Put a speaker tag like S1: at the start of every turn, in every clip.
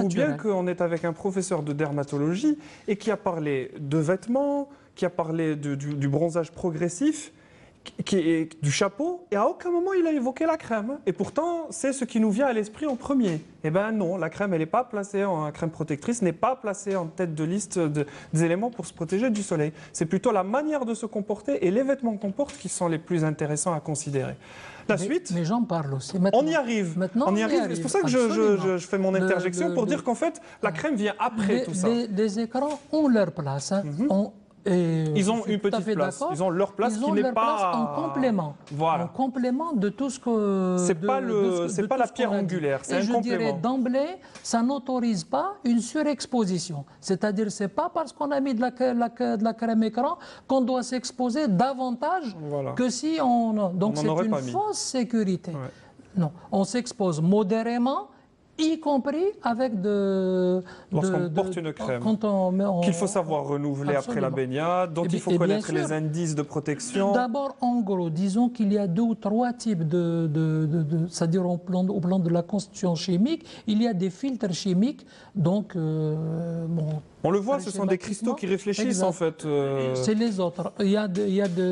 S1: Dites-vous bien
S2: naturel.
S1: qu'on est avec un professeur de dermatologie et qui a parlé de vêtements, qui a parlé du bronzage progressif, du chapeau, et à aucun moment il a évoqué la crème. Et pourtant, c'est ce qui nous vient à l'esprit en premier. Eh bien non, la crème, elle n'est pas placée la crème protectrice n'est pas placée en tête de liste des éléments pour se protéger du soleil. C'est plutôt la manière de se comporter et les vêtements qu'on porte qui sont les plus intéressants à considérer. La suite,
S2: Mais j'en parle aussi. Maintenant,
S1: on y arrive.
S2: Maintenant,
S1: On y arrive. C'est pour ça que je fais mon interjection pour dire qu'en fait, la crème vient après tout ça.
S2: Les écrans ont leur place. Hein.
S1: Ils ont une petite place. Ils ont leur place qui n'est pas
S2: en complément.
S1: Voilà.
S2: En complément de tout ce que.
S1: C'est pas la pierre angulaire. C'est un complément.
S2: Je dirais d'emblée, ça n'autorise pas une surexposition. C'est-à-dire, c'est pas parce qu'on a mis de la crème écran qu'on doit s'exposer davantage que si on. Donc c'est une fausse sécurité. Ouais. Non, on s'expose modérément, y compris avec
S1: lorsqu'on porte une crème qu'il faut savoir renouveler après la baignade, dont il faut connaître les indices de protection.
S2: D'abord, en gros, disons qu'il y a 2 ou 3 types c'est-à-dire au plan de la constitution chimique, il y a des filtres chimiques, donc
S1: on le voit, ce sont des cristaux qui réfléchissent en fait.
S2: C'est les autres.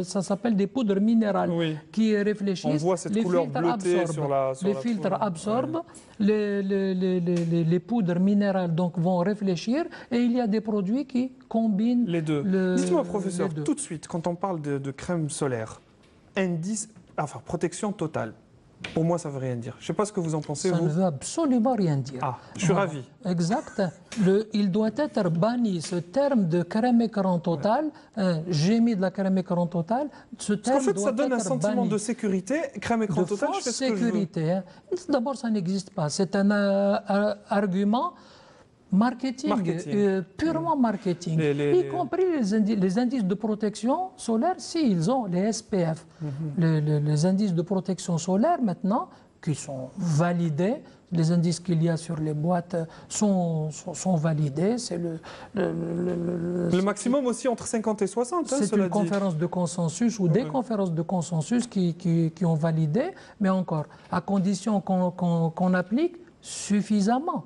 S2: Ça s'appelle des poudres minérales qui réfléchissent. On
S1: voit cette couleur bleutée sur la
S2: Les filtres absorbent, les poudres minérales donc vont réfléchir et il y a des produits qui combinent
S1: les deux. Dites-moi, professeur, tout de suite, quand on parle de crème solaire, protection totale. Pour moi, ça ne veut rien dire. Je ne sais pas ce que vous en pensez,
S2: ça
S1: vous.
S2: Ne veut absolument rien dire.
S1: Ah, je suis ravi.
S2: Exact. Il doit être banni, ce terme de crème écran total. J'ai mis de la crème écran total. Ce terme
S1: en fait,
S2: doit
S1: ça donne un sentiment
S2: banni.
S1: de sécurité. Crème écran total, je fais ce que je veux.
S2: Hein. D'abord, ça n'existe pas. C'est un argument marketing. Purement marketing, y compris les indices de protection solaire, s'ils ont les SPF. Les indices de protection solaire, maintenant, qui sont validés, les indices qu'il y a sur les boîtes sont validés. C'est
S1: le maximum aussi entre 50 et 60.
S2: C'est une conférence de consensus ou des conférences de consensus qui ont validé, mais encore, à condition qu'on applique suffisamment.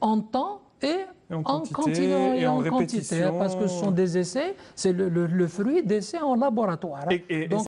S2: En temps et en quantité, parce que ce sont des essais, c'est le fruit d'essais en laboratoire. Donc,